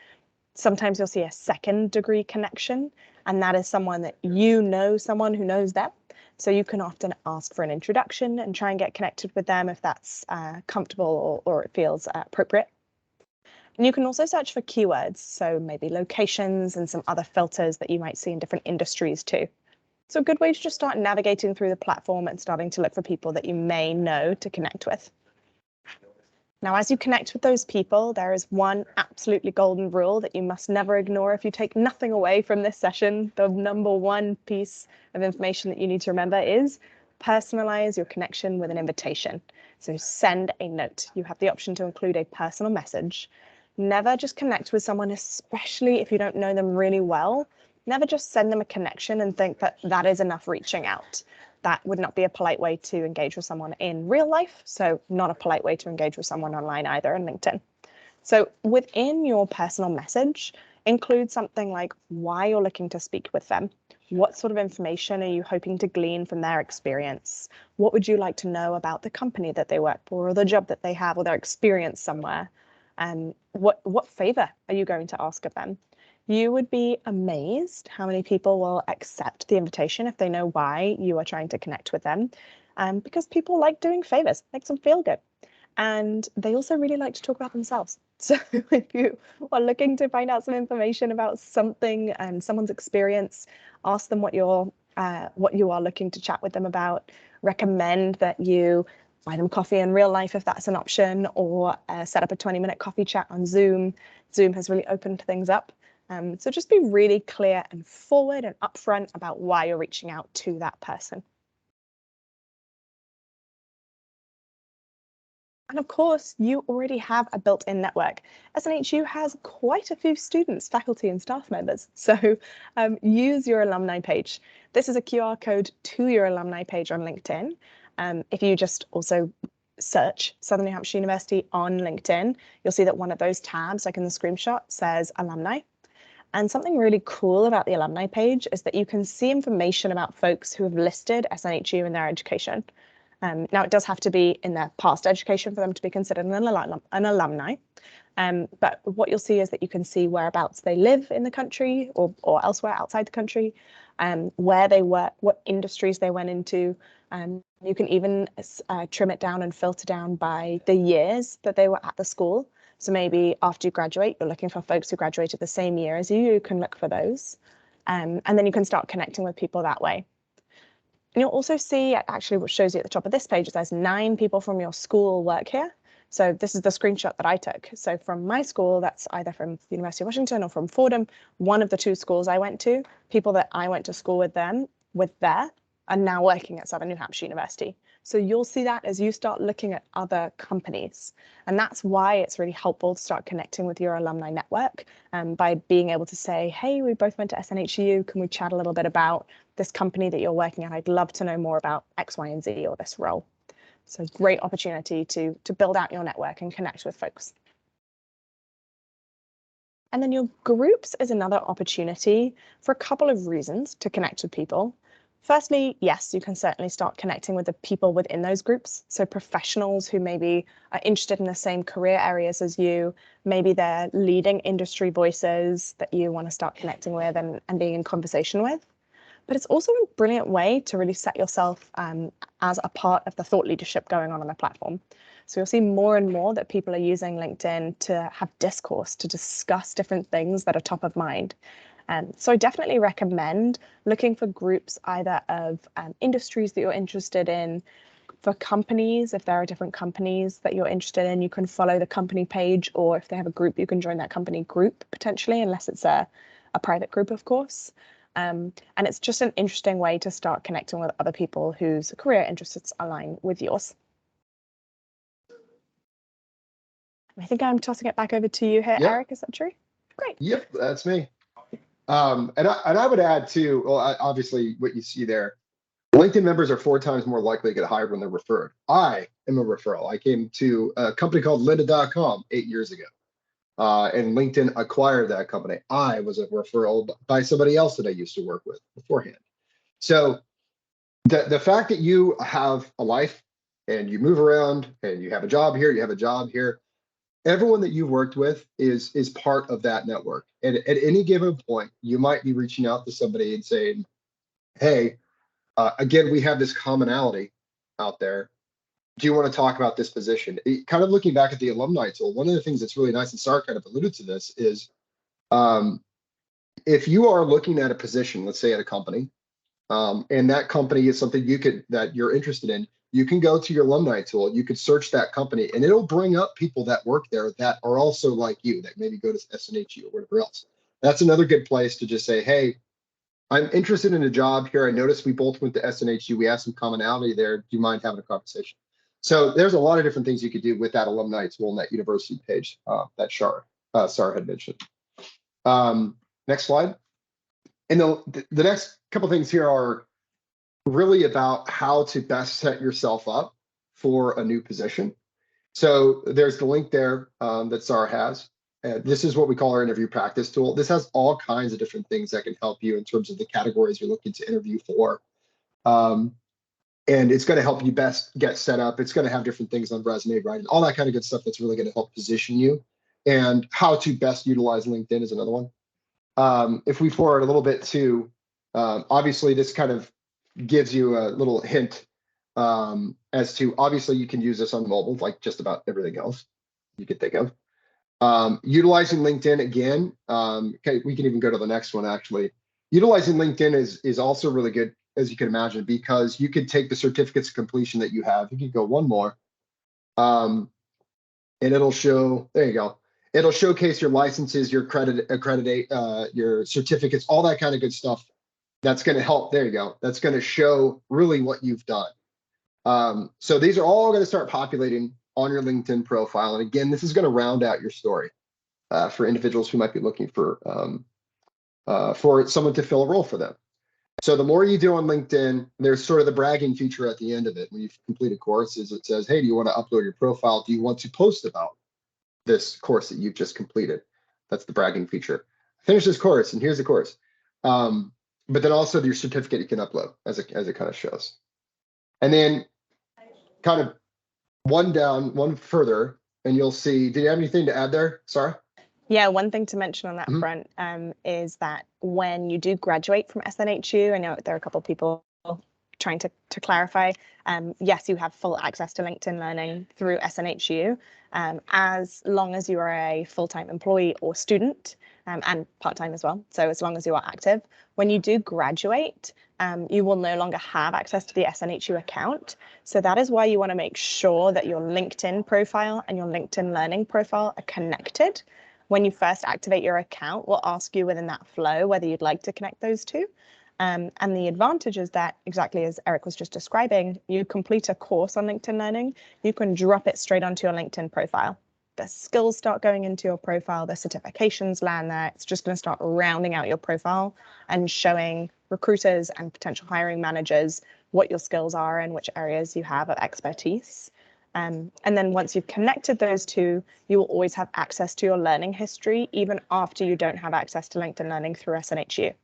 Sometimes you'll see a second degree connection, and that is someone that you know someone who knows them. So you can often ask for an introduction and try and get connected with them if that's comfortable or it feels appropriate. And you can also search for keywords, so maybe locations and some other filters that you might see in different industries too. So a good way to just start navigating through the platform and starting to look for people that you may know to connect with. Now, as you connect with those people, there is one absolutely golden rule that you must never ignore if you take nothing away from this session. The number one piece of information that you need to remember is personalize your connection with an invitation. So send a note. You have the option to include a personal message. Never just connect with someone, especially if you don't know them really well. Never just send them a connection and think that that is enough reaching out. That would not be a polite way to engage with someone in real life, so not a polite way to engage with someone online either in LinkedIn. So within your personal message, include something like why you're looking to speak with them. What sort of information are you hoping to glean from their experience? What would you like to know about the company that they work for or the job that they have or their experience somewhere? What favor are you going to ask of them? You would be amazed how many people will accept the invitation if they know why you are trying to connect with them, because people like doing favors, makes them feel good. And they also really like to talk about themselves. So if you are looking to find out some information about something and someone's experience, ask them what you are looking to chat with them about. Recommend that you buy them coffee in real life if that's an option, or set up a 20-minute coffee chat on Zoom. Zoom has really opened things up. So just be really clear and forward and upfront about why you're reaching out to that person. And of course, you already have a built-in network. SNHU has quite a few students, faculty and staff members. So use your alumni page. This is a QR code to your alumni page on LinkedIn. If you just also search Southern New Hampshire University on LinkedIn, you'll see that one of those tabs, like in the screenshot, says alumni. And something really cool about the alumni page is that you can see information about folks who have listed SNHU in their education. Now, it does have to be in their past education for them to be considered an alumni. But what you'll see is that you can see whereabouts they live in the country or elsewhere outside the country, where they work, what industries they went into. You can even trim it down and filter down by the years that they were at the school. So maybe after you graduate, you're looking for folks who graduated the same year as you. You can look for those. And then you can start connecting with people that way. And you'll also see, actually, what shows you at the top of this page is there's 9 people from your school work here. So this is the screenshot that I took. So from my school, that's either from the University of Washington or from Fordham, one of the 2 schools I went to, people that I went to school with there are now working at Southern New Hampshire University. So you'll see that as you start looking at other companies. And that's why it's really helpful to start connecting with your alumni network by being able to say, hey, we both went to SNHU. Can we chat a little bit about this company that you're working at? I'd love to know more about X, Y, and Z or this role. So great opportunity to build out your network and connect with folks. And then your groups is another opportunity for a couple of reasons to connect with people. Firstly, yes, you can certainly start connecting with the people within those groups. So professionals who maybe are interested in the same career areas as you, maybe they're leading industry voices that you want to start connecting with and being in conversation with. But it's also a brilliant way to really set yourself as a part of the thought leadership going on the platform. So you'll see more and more that people are using LinkedIn to have discourse, to discuss different things that are top of mind. So I definitely recommend looking for groups either of industries that you're interested in, for companies, if there are different companies that you're interested in, you can follow the company page, or if they have a group, you can join that company group potentially, unless it's a private group, of course. And it's just an interesting way to start connecting with other people whose career interests align with yours. I think I'm tossing it back over to you here, Yep. Eric. Is that true? Great. Yep, that's me. And I would add too, well, obviously what you see there, LinkedIn members are 4 times more likely to get hired when they're referred. I am a referral. I came to a company called lynda.com 8 years ago. And LinkedIn acquired that company. I was a referral by somebody else that I used to work with beforehand. So the fact that you have a life and you move around and you have a job here, you have a job here, everyone that you've worked with is part of that network. And at any given point, you might be reaching out to somebody and saying, hey, again, we have this commonality out there. Do you want to talk about this position? Kind of looking back at the alumni tool, one of the things that's really nice, and Sarah kind of alluded to this, is if you are looking at a position, let's say at a company, and that company is something that you're interested in, you can go to your alumni tool, you could search that company, and it'll bring up people that work there that are also like you, that maybe go to SNHU or whatever else. That's another good place to just say, hey, I'm interested in a job here. I noticed we both went to SNHU. We have some commonality there. Do you mind having a conversation? So there's a lot of different things you could do with that alumni tool and that university page that Sarah had mentioned. Next slide. And the next couple things here are really about how to best set yourself up for a new position. So there's the link there that Sarah has. This is what we call our interview practice tool. This has all kinds of different things that can help you in terms of the categories you're looking to interview for. And it's going to help you best get set up. It's going to have different things on resume writing, all that kind of good stuff that's really going to help position you. And how to best utilize LinkedIn is another one. If we forward a little bit to, obviously this kind of gives you a little hint as to, obviously you can use this on mobile, like just about everything else you could think of. Utilizing LinkedIn again, okay, we can even go to the next one actually. Utilizing LinkedIn is also really good, as you can imagine, because you could take the certificates of completion that you have. You could go one more, and it'll show, there you go. It'll showcase your licenses, your your certificates, all that kind of good stuff. That's going to help. There you go. That's going to show really what you've done. So these are all going to start populating on your LinkedIn profile. And again, this is going to round out your story for individuals who might be looking for someone to fill a role for them. So the more you do on LinkedIn, there's sort of the bragging feature at the end of it. When you've completed courses, it says, hey, do you want to upload your profile? Do you want to post about this course that you've just completed? That's the bragging feature. Finish this course, and here's the course. But then also your certificate you can upload as it kind of shows. And then kind of one further, and you'll see, did you have anything to add there, Sarah? Yeah, one thing to mention on that front is that when you do graduate from SNHU, I know there are a couple of people trying to clarify, yes, you have full access to LinkedIn Learning through SNHU, as long as you are a full-time employee or student. and part-time as well. So as long as you are active, when you do graduate, you will no longer have access to the SNHU account. So that is why you want to make sure that your LinkedIn profile and your LinkedIn Learning profile are connected. When you first activate your account, we'll ask you within that flow whether you'd like to connect those two. And the advantage is that, exactly as Eric was just describing, you complete a course on LinkedIn Learning, you can drop it straight onto your LinkedIn profile. The skills start going into your profile, the certifications land there. It's just going to start rounding out your profile and showing recruiters and potential hiring managers what your skills are and which areas you have of expertise. And then once you've connected those two, you will always have access to your learning history, even after you don't have access to LinkedIn Learning through SNHU.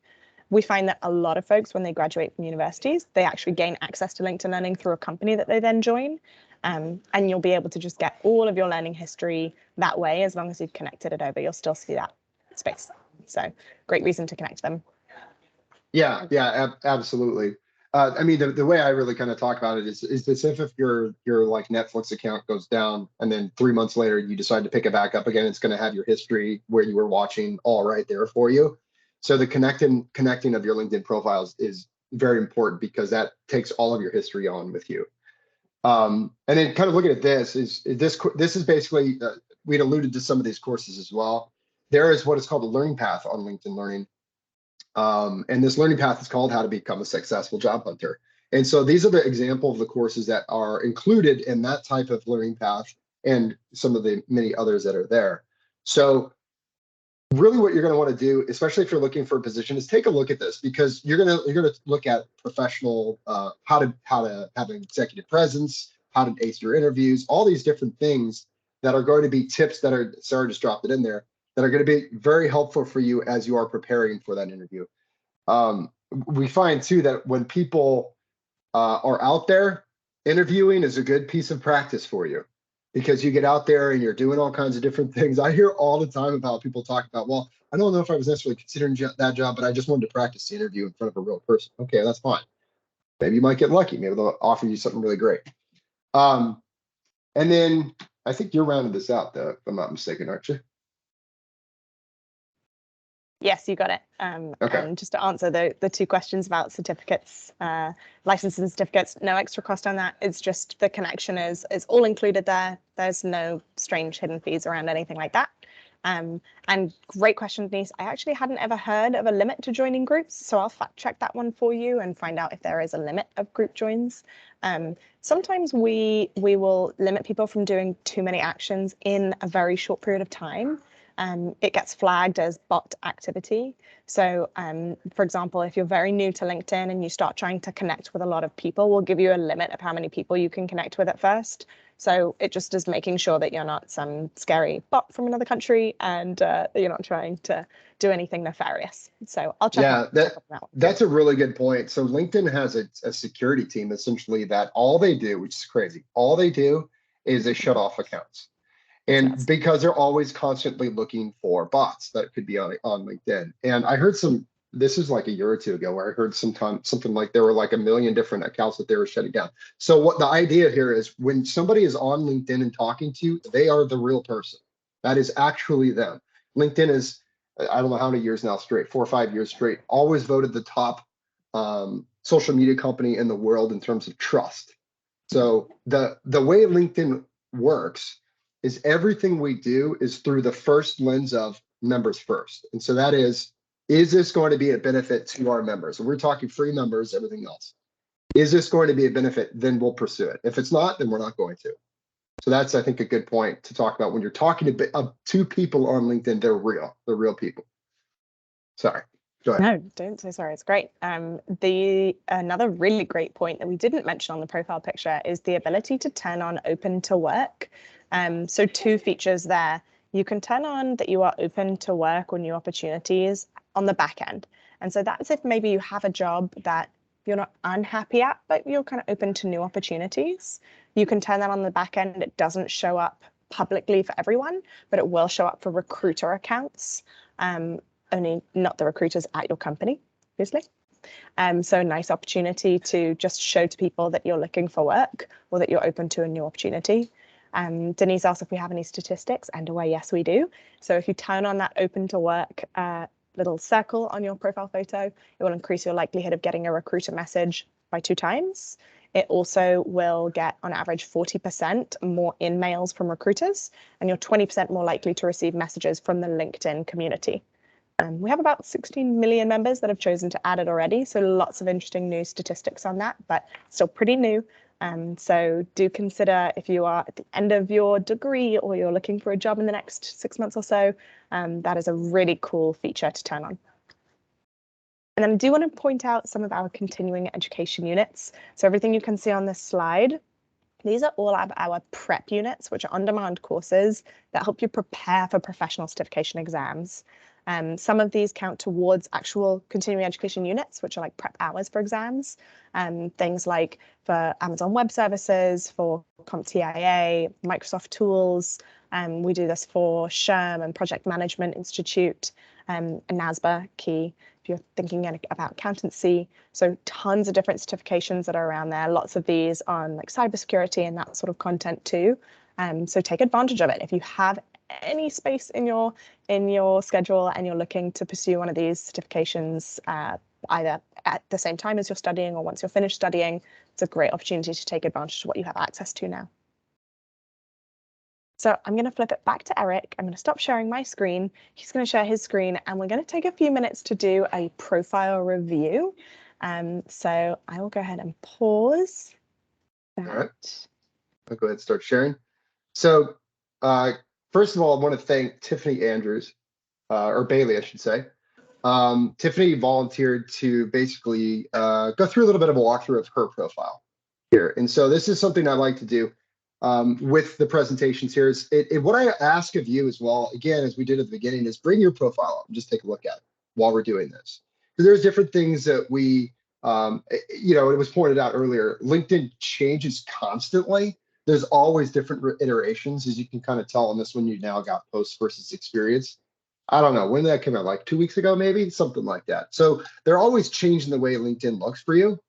We find that a lot of folks, when they graduate from universities, they actually gain access to LinkedIn Learning through a company that they then join. And you'll be able to just get all of your learning history that way. As long as you've connected it over, you'll still see that space. So great reason to connect them. Yeah, absolutely. I mean, the way I really kind of talk about it is this: if your like Netflix account goes down and then 3 months later you decide to pick it back up again, it's going to have your history where you were watching all right there for you. So the connecting of your LinkedIn profiles is very important because that takes all of your history on with you. And then kind of looking at this is basically, we'd alluded to some of these courses as well. There is what is called a learning path on LinkedIn Learning. And this learning path is called How to Become a Successful Job Hunter. And so these are the example of the courses that are included in that type of learning path and some of the many others that are there. So really what you're going to want to do, especially if you're looking for a position, is take a look at this, because you're going to look at professional, how to have an executive presence, how to ace your interviews, all these different things that are going to be tips that are, Sarah just dropped it in there, that are going to be very helpful for you as you are preparing for that interview. We find too that when people are out there, interviewing is a good piece of practice for you, because you get out there and you're doing all kinds of different things. I hear all the time about people talk about, well, I don't know if I was necessarily considering that job, but I just wanted to practice the interview in front of a real person. Okay, that's fine. Maybe you might get lucky. Maybe they'll offer you something really great. And then I think you're rounding this out, though, if I'm not mistaken, aren't you? Yes, you got it. Okay. And just to answer the two questions about certificates, licenses and certificates, no extra cost on that. It's just the connection is all included there. There's no strange hidden fees around anything like that. And great question, Denise. I actually hadn't ever heard of a limit to joining groups, so I'll fact check that one for you and find out if there is a limit of group joins. Sometimes we will limit people from doing too many actions in a very short period of time. It gets flagged as bot activity. So, for example, if you're very new to LinkedIn and you start trying to connect with a lot of people, we'll give you a limit of how many people you can connect with at first. So it just is making sure that you're not some scary bot from another country and that you're not trying to do anything nefarious. So I'll check. Yeah, that's a really good point. So LinkedIn has a security team essentially that all they do, which is crazy, all they do is they shut off accounts. And because they're always constantly looking for bots that could be on LinkedIn. And I heard this is like a year or two ago, where I heard something like there were like 1 million different accounts that they were shutting down. So what the idea here is, when somebody is on LinkedIn and talking to you, they are the real person. That is actually them. LinkedIn is, I don't know how many years now straight, 4 or 5 years straight, always voted the top social media company in the world in terms of trust. So the way LinkedIn works is everything we do is through the first lens of members first. And so that is this going to be a benefit to our members? And we're talking free members, everything else. Is this going to be a benefit? Then we'll pursue it. If it's not, then we're not going to. So that's, I think, a good point to talk about when you're talking to people on LinkedIn. They're real people. Sorry. Go ahead. No, don't say sorry. It's great. Another really great point that we didn't mention on the profile picture is the ability to turn on open to work. So 2 features there. You can turn on that you are open to work or new opportunities on the back end. And so that's if maybe you have a job that you're not unhappy at, but you're kind of open to new opportunities. You can turn that on the back end. It doesn't show up publicly for everyone, but it will show up for recruiter accounts. Only not the recruiters at your company, obviously. So a nice opportunity to just show to people that you're looking for work or that you're open to a new opportunity. Denise asked if we have any statistics, and away, yes, we do. So if you turn on that open to work little circle on your profile photo, it will increase your likelihood of getting a recruiter message by 2 times. It also will get, on average, 40% more in-mails from recruiters, and you're 20% more likely to receive messages from the LinkedIn community. We have about 16 million members that have chosen to add it already, so lots of interesting new statistics on that, but still pretty new. So do consider, if you are at the end of your degree or you're looking for a job in the next 6 months or so, that is a really cool feature to turn on. And then I do want to point out some of our continuing education units. So everything you can see on this slide, these are all of our prep units, which are on-demand courses that help you prepare for professional certification exams. Some of these count towards actual continuing education units, which are like prep hours for exams. Things like for Amazon Web Services, for CompTIA, Microsoft Tools. We do this for SHRM and Project Management Institute, and NASBA, key if you're thinking about accountancy. So tons of different certifications that are around there. Lots of these on like cybersecurity and that sort of content too. So take advantage of it. If you have any space in your schedule and you're looking to pursue one of these certifications, either at the same time as you're studying or once you're finished studying, it's a great opportunity to take advantage of what you have access to now. So I'm going to flip it back to Eric. I'm going to stop sharing my screen. He's going to share his screen, and we're going to take a few minutes to do a profile review. So I will go ahead and pause that. All right. I'll go ahead and start sharing. So first of all, I want to thank Tiffany Andrews, or Bailey, I should say. Tiffany volunteered to basically go through a little bit of a walkthrough of her profile here. And so this is something I like to do with the presentations here. What I ask of you as well, again, as we did at the beginning, is bring your profile up and just take a look at it while we're doing this. Because there's different things that we, it was pointed out earlier, LinkedIn changes constantly. There's always different iterations, as you can kind of tell on this one. You now got post versus experience. I don't know, when did that come out? Like 2 weeks ago, maybe? Something like that. So they're always changing the way LinkedIn looks for you.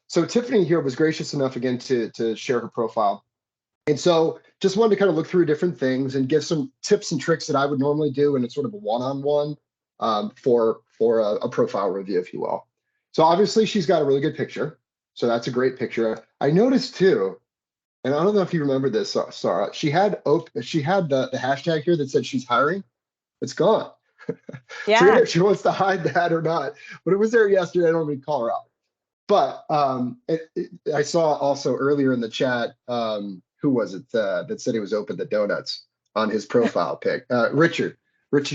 So Tiffany here was gracious enough again to share her profile. And so just wanted to kind of look through different things and give some tips and tricks that I would normally do in a sort of a one-on-one for a profile review, if you will. So obviously she's got a really good picture. So that's a great picture. I noticed too, and I don't know if you remember this, Sarah, she had the hashtag here that said she's hiring. It's gone. Yeah. Forget if she wants to hide that or not, but it was there yesterday. I don't even call her out. But I saw also earlier in the chat, who was it that said he was open to donuts on his profile pic? Richard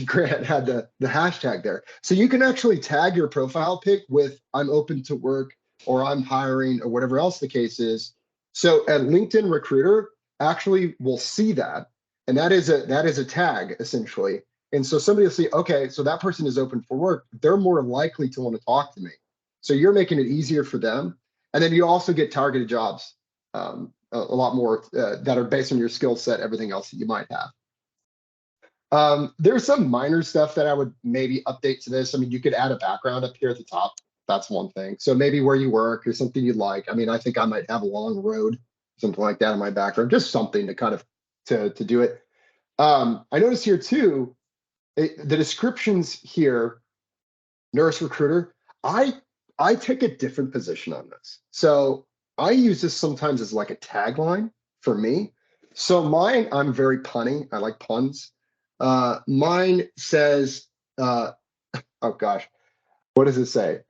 Grant had the hashtag there. So you can actually tag your profile pic with "I'm open to work" or "I'm hiring" or whatever else the case is. So a LinkedIn recruiter actually will see that, and that is a tag essentially. And so somebody will see, okay, so that person is open for work. They're more likely to want to talk to me. So you're making it easier for them. And then you also get targeted jobs, a lot more that are based on your skill set, everything else that you might have. There's some minor stuff that I would maybe update to this. I mean, you could add a background up here at the top. That's one thing. So maybe where you work or something you'd like. I mean, I think I might have a long road, something like that in my background, just something to kind of to do it. I noticed here too, the descriptions here, nurse recruiter, I take a different position on this. So I use this sometimes as like a tagline for me. So mine, I'm very punny. I like puns. Mine says, oh gosh, what does it say?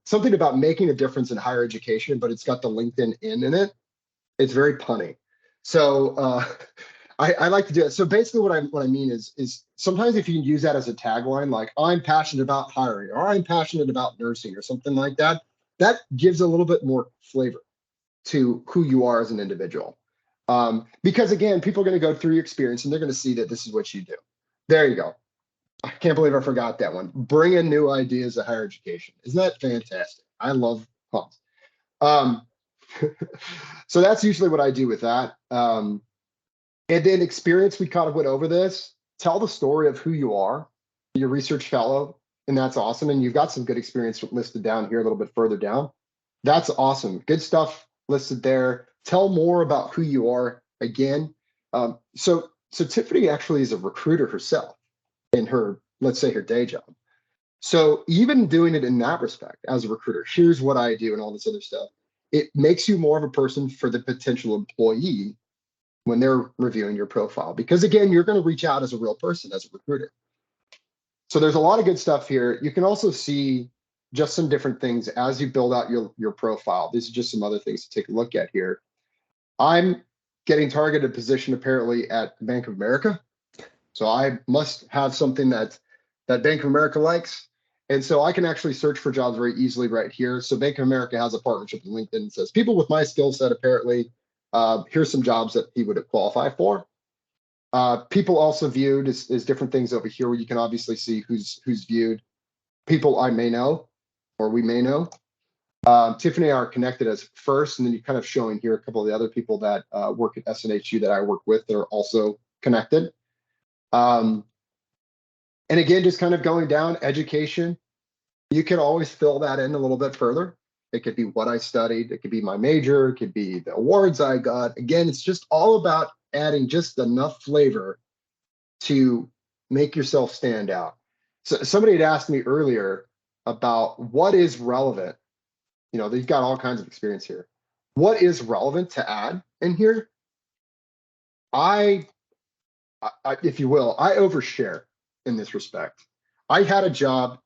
Something about making a difference in higher education, but it's got the LinkedIn in it. It's very punny. So I like to do it. So basically what I mean is sometimes if you can use that as a tagline, like "I'm passionate about hiring" or "I'm passionate about nursing" or something like that, that gives a little bit more flavor to who you are as an individual. Because again, people are going to go through your experience and they're going to see that this is what you do. There you go. I can't believe I forgot that one. Bring in new ideas to higher education. Isn't that fantastic? I love puns. So that's usually what I do with that. And then experience, we kind of went over this. Tell the story of who you are. You're a research fellow, and that's awesome. And you've got some good experience listed down here a little bit further down. That's awesome. Good stuff listed there. tell more about who you are again. So Tiffany actually is a recruiter herself in her, let's say, her day job. So even doing it in that respect as a recruiter, here's what I do and all this other stuff, it makes you more of a person for the potential employee when they're reviewing your profile. Because again, you're going to reach out as a real person, as a recruiter. So there's a lot of good stuff here. You can also see just some different things as you build out your profile. These are just some other things to take a look at here. I'm getting targeted position apparently at Bank of America. So I must have something that Bank of America likes. And so I can actually search for jobs very easily right here. So Bank of America has a partnership with LinkedIn and says, people with my skill set, apparently, here's some jobs that he would qualify for. People also viewed is different things over here where you can obviously see who's viewed. People I may know, or we may know. Tiffany and I are connected as first, and then you're kind of showing here a couple of the other people that work at SNHU that I work with that are also connected. And again, just kind of going down education, you can always fill that in a little bit further. It could be what I studied. It could be my major. It could be the awards I got. Again, it's just all about adding just enough flavor to make yourself stand out. So somebody had asked me earlier about what is relevant. You know, they've got all kinds of experience here. What is relevant to add in here? I if you will, I overshare in this respect. I had a job,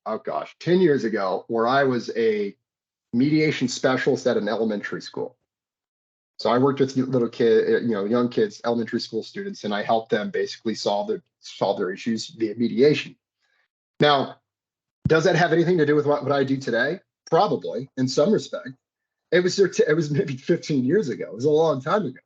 oh gosh, 10 years ago where I was a mediation specialist at an elementary school. So I worked with little kids, young kids, elementary school students, and I helped them basically solve their issues via mediation. Now, does that have anything to do with what I do today? Probably, in some respect. It was maybe 15 years ago. It was a long time ago.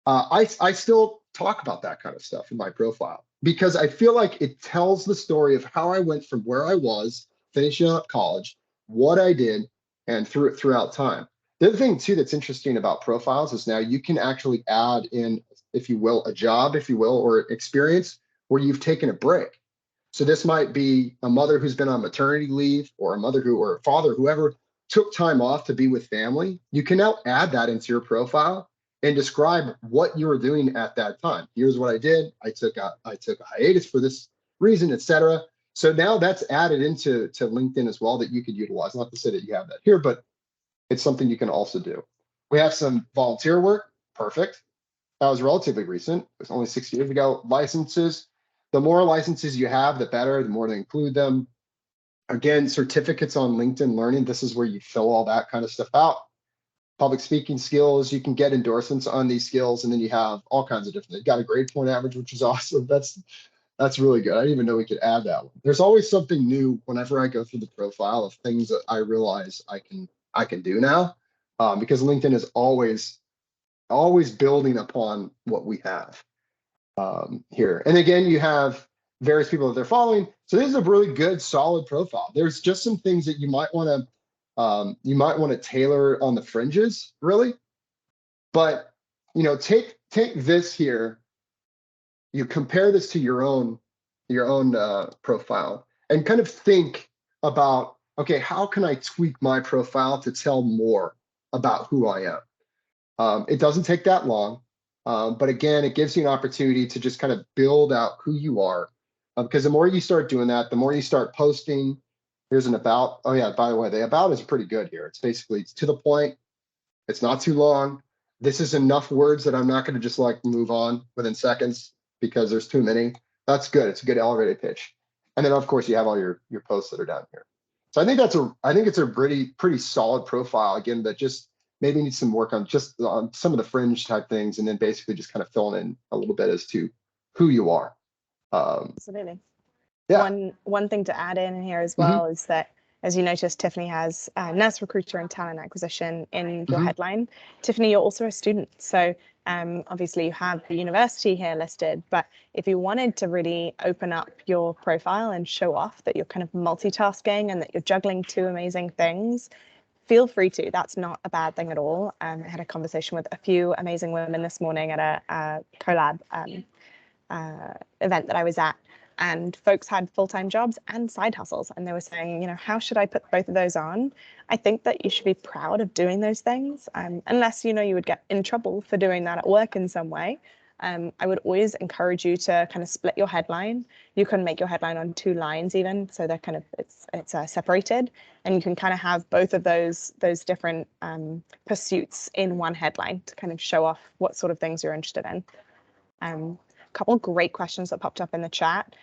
I still talk about that kind of stuff in my profile because I feel like it tells the story of how I went from where I was finishing up college, what I did, and throughout time. The other thing too that's interesting about profiles is now you can actually add in, if you will, a job, if you will, or experience where you've taken a break. So this might be a mother who's been on maternity leave, or a mother or a father, whoever took time off to be with family. You can now add that into your profile and describe what you were doing at that time. Here's what I did. I took a hiatus for this reason, etc. So now that's added into LinkedIn as well that you could utilize. Not to say that you have that here, but it's something you can also do. We have some volunteer work. Perfect. That was relatively recent. It was only 6 years ago. Licenses. The more licenses you have, the better. The more they include them. Again, certificates on LinkedIn Learning. This is where you fill all that kind of stuff out. Public speaking skills, you can get endorsements on these skills, and then you have all kinds of different. They've got a grade point average, which is awesome. That's really good. I didn't even know we could add that one. There's always something new whenever I go through the profile of things that I realize I can do now, because LinkedIn is always building upon what we have here. And again, you have various people that they're following. So this is a really good, solid profile. There's just some things that you might want to tailor on the fringes, really. But take this here, you compare this to your own profile, and kind of think about, okay, how can I tweak my profile to tell more about who I am? It doesn't take that long, but again, it gives you an opportunity to just kind of build out who you are, because the more you start doing that, the more you start posting. Here's an about. Oh yeah, by the way, the about is pretty good here. It's basically, it's to the point. It's not too long. This is enough words that I'm not going to just like move on within seconds because there's too many. That's good. It's a good elevator pitch. And then of course you have all your posts that are down here. So I think it's a pretty solid profile, again, that just maybe needs some work on just on some of the fringe type things, and then basically just kind of filling in a little bit as to who you are. Absolutely. Yeah. One thing to add in here as well is that, as you noticed, Tiffany has nurse recruiter and talent acquisition in your headline. Tiffany, you're also a student. So obviously you have the university here listed, but if you wanted to really open up your profile and show off that you're kind of multitasking and that you're juggling two amazing things, feel free to. That's not a bad thing at all. I had a conversation with a few amazing women this morning at a collab event that I was at. and folks had full-time jobs and side hustles, and they were saying, how should I put both of those on? I think that you should be proud of doing those things, unless you would get in trouble for doing that at work in some way. I would always encourage you to kind of split your headline. You can make your headline on 2 lines even, so they're kind of it's separated, and you can kind of have both of those different pursuits in one headline to kind of show off what sort of things you're interested in. A couple of great questions that popped up in the chat.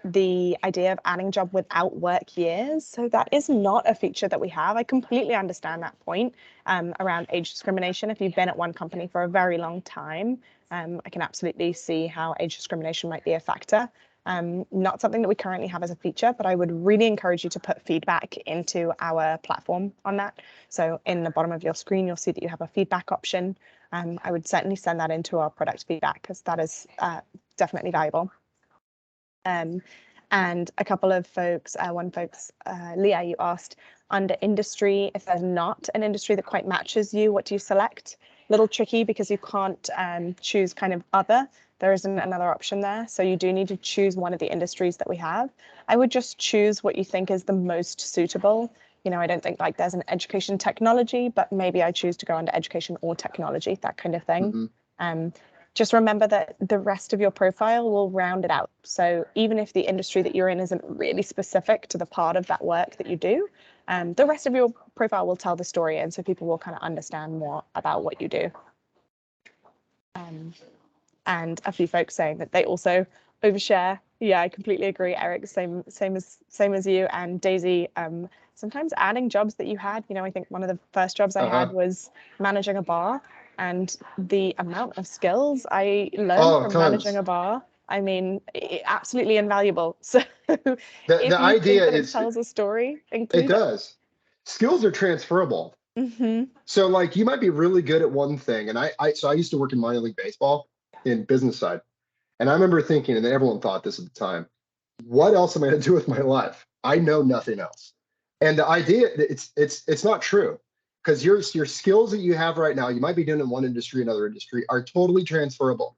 The idea of adding job without work years. So that is not a feature that we have. I completely understand that point around age discrimination. If you've been at one company for a very long time, I can absolutely see how age discrimination might be a factor. Not something that we currently have as a feature, but I would really encourage you to put feedback into our platform on that. So in the bottom of your screen, you'll see that you have a feedback option. I would certainly send that into our product feedback because that is definitely valuable. And a couple of folks, Leah, you asked under industry, if there's not an industry that quite matches you, what do you select? Little tricky because you can't choose kind of other. There isn't another option there. So you do need to choose one of the industries that we have. I would just choose what you think is the most suitable. I don't think like there's an education technology, but maybe I choose to go under education or technology, that kind of thing. Just remember that the rest of your profile will round it out. So even if the industry that you're in isn't really specific to the part of that work that you do, the rest of your profile will tell the story. And so people will kind of understand more about what you do. And a few folks saying that they also overshare. Yeah, I completely agree, Eric. Same as you. And Daisy, sometimes adding jobs that you had. I think one of the first jobs I had was managing a bar, and the amount of skills I learned from managing a bar, I mean, absolutely invaluable. So the idea think that is it tells a story, include it does. Skills are transferable. So like you might be really good at one thing. And I used to work in minor league baseball in business side. And I remember thinking, and everyone thought this at the time, what else am I going to do with my life? I know nothing else. And the idea, it's not true, because your skills that you have right now, you might be doing in one industry, another industry, are totally transferable.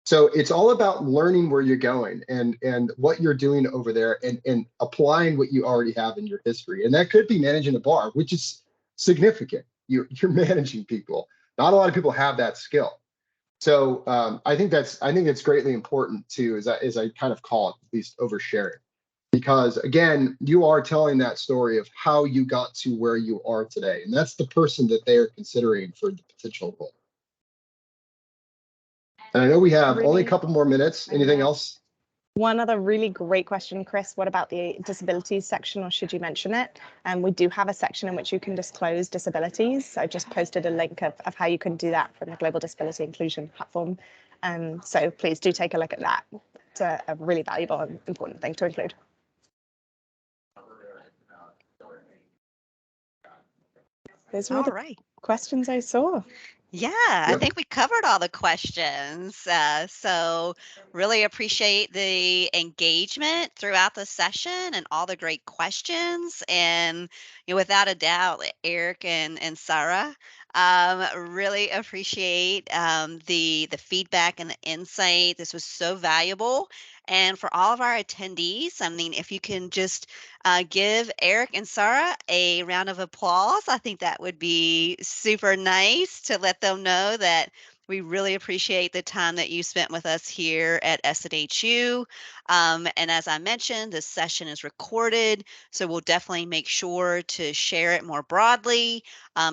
So it's all about learning where you're going and what you're doing over there and applying what you already have in your history. And that could be managing a bar, which is significant. You're managing people. Not a lot of people have that skill. So I think it's greatly important too, as I kind of call it, at least oversharing, because again, you are telling that story of how you got to where you are today, and that's the person that they are considering for the potential role. And I know we have only a couple more minutes. Anything else? One other really great question, Chris. What about the disabilities section, or should you mention it? We do have a section in which you can disclose disabilities. I just posted a link of how you can do that from the Global Disability Inclusion platform. So please do take a look at that. It's a really valuable and important thing to include. Those were the questions I saw. Yeah, I think we covered all the questions. So really appreciate the engagement throughout the session and all the great questions. And without a doubt, Eric and Sarah, really appreciate the feedback and the insight. This was so valuable. And for all of our attendees, I mean, if you can just give Eric and Sarah a round of applause, I think that would be super nice to let them know that we really appreciate the time that you spent with us here at SNHU. And as I mentioned, this session is recorded, so we'll definitely make sure to share it more broadly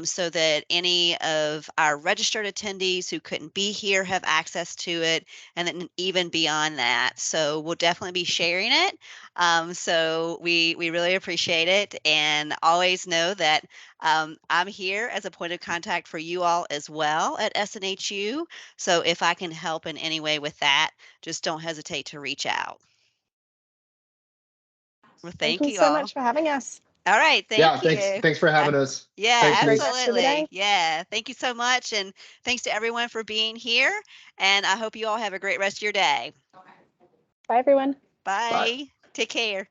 so that any of our registered attendees who couldn't be here have access to it, and then even beyond that. So we'll definitely be sharing it. So we really appreciate it, and always know that I'm here as a point of contact for you all as well at SNHU. So if I can help in any way with that, just don't hesitate to reach out. Well, thank you so all much for having us. All right, thank you. Thanks for having us. Yeah, thanks, absolutely. Yeah, thank you so much, and thanks to everyone for being here. And I hope you all have a great rest of your day. Bye, everyone. Bye. Take care.